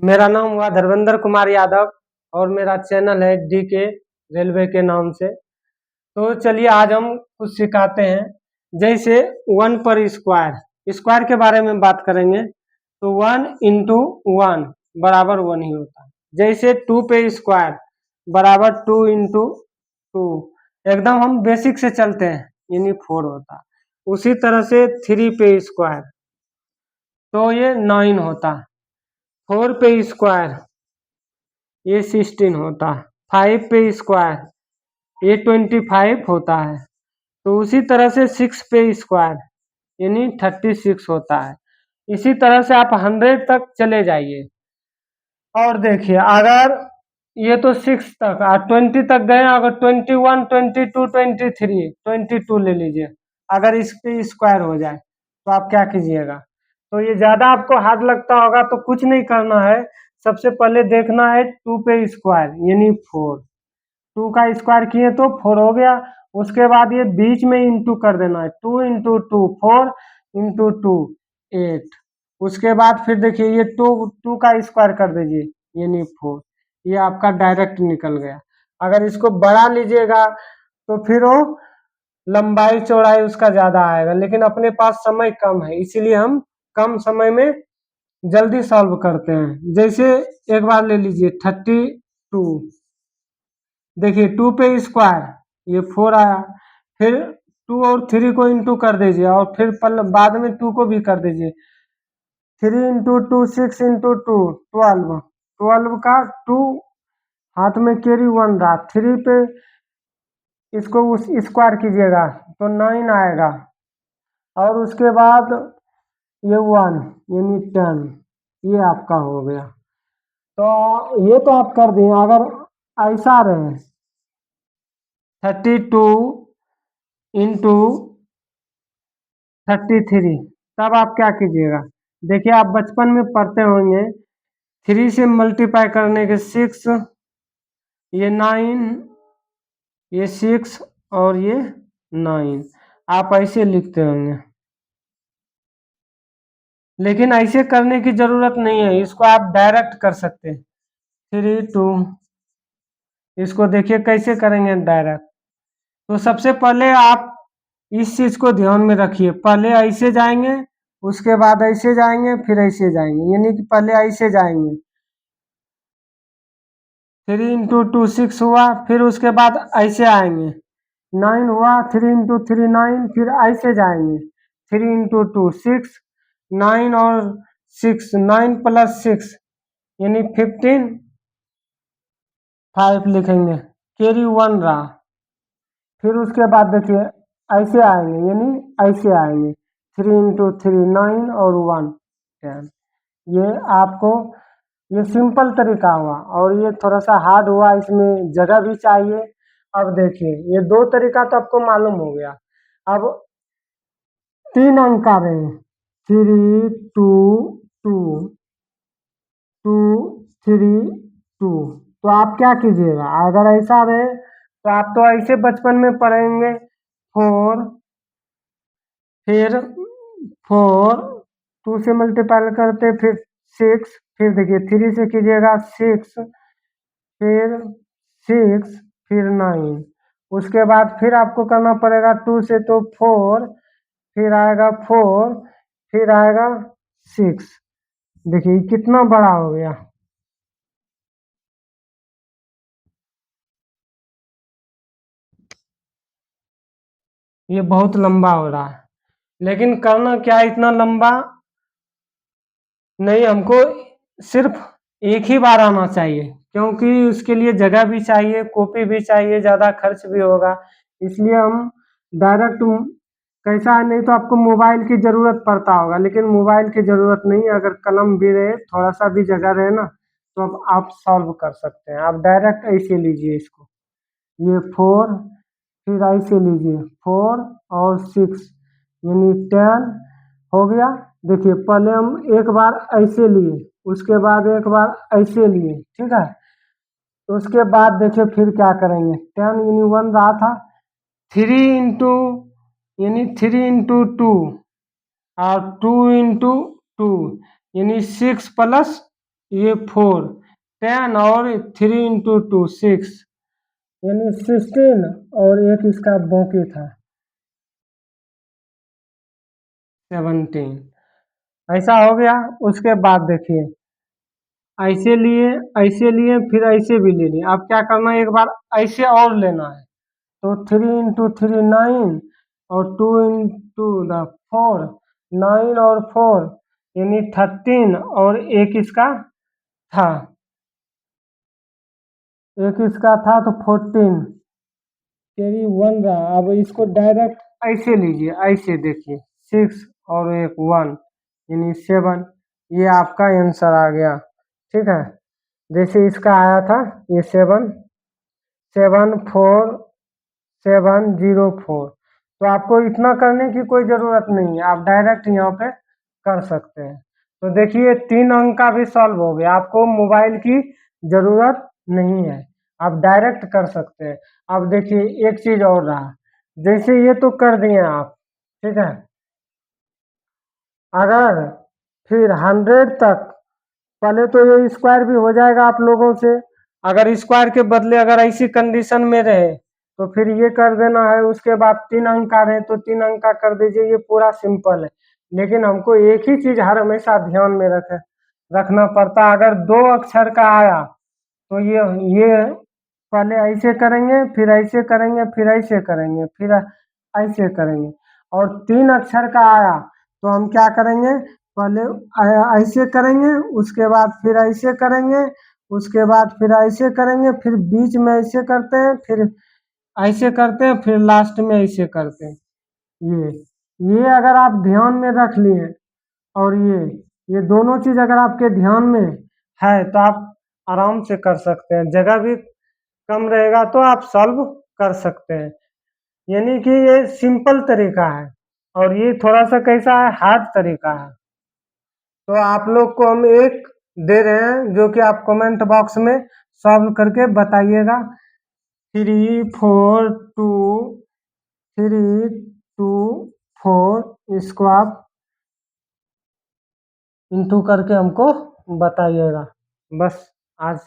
मेरा नाम हुआ धर्मेंद्र कुमार यादव और मेरा चैनल है DK रेलवे के नाम से। तो चलिए आज हम कुछ सिखाते हैं। जैसे 1 पर स्क्वायर स्क्वायर के बारे में बात करेंगे तो 1 इंटू 1 बराबर 1 ही होता है। जैसे 2 पे स्क्वायर बराबर 2 इंटू 2, एकदम हम बेसिक से चलते हैं, यानी 4 होता है। उसी तरह से 3 पे स्क्वायर तो ये 9 होता है। 4 पे स्क्वायर ये 16 होता है। 5 पे स्क्वायर ये 25 होता है। तो उसी तरह से 6 पे स्क्वायर यानी 36 होता है। इसी तरह से आप 100 तक चले जाइए और देखिए, अगर ये तो 6 तक और 20 तक गए, अगर 21, 22, 23, 22 ले लीजिए, अगर इस पे स्क्वायर हो जाए तो आप क्या कीजिएगा। तो ये ज़्यादा आपको हार्ड लगता होगा तो कुछ नहीं करना है। सबसे पहले देखना है 2 पे स्क्वायर यानी 4। 2 का स्क्वायर किए तो 4 हो गया। उसके बाद ये बीच में इंटू कर देना है, 2 इंटू 2 4 इंटू 2 8। उसके बाद फिर देखिए ये 2 का स्क्वायर कर दीजिए यानी 4। ये आपका डायरेक्ट निकल गया। अगर इसको बढ़ा लीजिएगा तो फिर वो लंबाई चौड़ाई उसका ज़्यादा आएगा, लेकिन अपने पास समय कम है, इसीलिए हम कम समय में जल्दी सॉल्व करते हैं। जैसे एक बार ले लीजिए 32, देखिए 2 पे स्क्वायर ये 4 आया, फिर 2 और 3 को इंटू कर दीजिए और फिर बाद में 2 को भी कर दीजिए। 3 इंटू 2 6 इंटू 2 12, 12 का 2 हाथ में कैरी 1 रहा, 3 पे इसको उस स्क्वायर कीजिएगा तो 9 आएगा और उसके बाद ये 1 यानी 10, ये आपका हो गया। तो ये तो आप कर दिए। अगर ऐसा रहे 32 इंटू 33, तब आप क्या कीजिएगा। देखिए आप बचपन में पढ़ते होंगे, 3 से मल्टीप्लाई करने के 6, ये 9, ये 6 और ये 9, आप ऐसे लिखते होंगे, लेकिन ऐसे करने की जरूरत नहीं है। इसको आप डायरेक्ट कर सकते हैं। 3 2, इसको देखिए कैसे करेंगे डायरेक्ट। तो सबसे पहले आप इस चीज को ध्यान में रखिए, पहले ऐसे जाएंगे, उसके बाद ऐसे जाएंगे, फिर ऐसे जाएंगे, यानी कि पहले ऐसे जाएंगे। 3 इंटू 2 6 हुआ, फिर उसके बाद ऐसे आएंगे, 9 हुआ, 3 इंटू 3 9, फिर ऐसे जाएंगे, 3 इंटू 2 6, 9 और 6 9 प्लस 6 यानी 15, 5 लिखेंगे, कैरी 1 रहा। फिर उसके बाद देखिए ऐसे आएंगे, यानी ऐसे आएंगे, 3 इंटू 3 9 और 1 10। ये आपको ये सिंपल तरीका हुआ और ये थोड़ा सा हार्ड हुआ, इसमें जगह भी चाहिए। अब देखिए ये 2 तरीका तो आपको मालूम हो गया। अब 3 अंक आ रहे हैं, 3 2 2 2 3 2। तो आप क्या कीजिएगा, अगर ऐसा रहे तो आप तो ऐसे बचपन में पढ़ेंगे 4, फिर 4 2 से मल्टीप्लाई करते, फिर 6, फिर देखिए 3 से कीजिएगा 6, फिर 6, फिर 9। उसके बाद फिर आपको करना पड़ेगा 2 से तो 4, फिर आएगा 4, फिर आएगा 6। देखिए ये कितना बड़ा हो गया। ये बहुत लंबा हो रहा है, लेकिन करना क्या, इतना लंबा नहीं, हमको सिर्फ एक ही बार आना चाहिए, क्योंकि उसके लिए जगह भी चाहिए, कॉपी भी चाहिए, ज़्यादा खर्च भी होगा। इसलिए हम डायरेक्ट, कैसा है, नहीं तो आपको मोबाइल की ज़रूरत पड़ता होगा, लेकिन मोबाइल की ज़रूरत नहीं है। अगर कलम भी रहे, थोड़ा सा भी जगह रहे ना, तो अब आप सॉल्व कर सकते हैं। आप डायरेक्ट ऐसे लीजिए इसको, ये 4, फिर ऐसे लीजिए 4 और 6 यानी 10 हो गया। देखिए पहले हम एक बार ऐसे लिए, उसके बाद एक बार ऐसे लिए, ठीक है। तो उसके बाद देखिए फिर क्या करेंगे, 10 यानी 1 रहा था, 3 इंटू यानी 3 इंटू 2 और 2 इंटू 2 यानी 6 प्लस ये 4, 10 और 3 इंटू 2 6, यानी 16, और एक इसका बाकी था 17। ऐसा हो गया। उसके बाद देखिए, ऐसे लिए फिर ऐसे भी ले लिए। अब क्या करना है, एक बार ऐसे और लेना है। तो 3 इंटू 3 9, और 2 इंटू 4 9 और 4, यानी 13, और एक इसका था, तो 14 कैरी 1 रहा। अब इसको डायरेक्ट ऐसे लीजिए, ऐसे देखिए, 6 और एक 1, यानी 7। ये आपका आंसर आ गया। ठीक है, जैसे इसका आया था, ये 7 7 4 7 0 4। तो आपको इतना करने की कोई ज़रूरत नहीं है, आप डायरेक्ट यहाँ पे कर सकते हैं। तो देखिए 3 अंक का भी सॉल्व हो गया, आपको मोबाइल की ज़रूरत नहीं है, आप डायरेक्ट कर सकते हैं। अब देखिए एक चीज़ और रहा, जैसे ये तो कर दिए आप, ठीक है। अगर फिर 100 तक, पहले तो ये स्क्वायर भी हो जाएगा आप लोगों से। अगर स्क्वायर के बदले अगर ऐसी कंडीशन में रहे तो फिर ये कर देना है। उसके बाद 3 अंक का रहे तो 3 अंक का कर दीजिए, ये पूरा सिंपल है। लेकिन हमको एक ही चीज हर हमेशा ध्यान में रखना पड़ता। अगर 2 अक्षर का आया तो ये पहले ऐसे करेंगे, फिर ऐसे करेंगे, फिर ऐसे करेंगे, फिर ऐसे करेंगे। और 3 अक्षर का आया तो हम क्या करेंगे, पहले ऐसे करेंगे, उसके बाद फिर ऐसे करेंगे, उसके बाद फिर ऐसे करेंगे, फिर बीच में ऐसे करते हैं, फिर ऐसे करते हैं, फिर लास्ट में ऐसे करते हैं। ये अगर आप ध्यान में रख लिए, और ये दोनों चीज अगर आपके ध्यान में है तो आप आराम से कर सकते हैं। जगह भी कम रहेगा तो आप सॉल्व कर सकते हैं। यानी कि ये सिंपल तरीका है, और ये थोड़ा सा कैसा है, हार्ड तरीका है। तो आप लोग को हम एक दे रहे हैं, जो कि आप कमेंट बॉक्स में सॉल्व करके बताइएगा। 3 4 2 3 2 4, इसको आप इंटू करके हमको बताइएगा। बस आज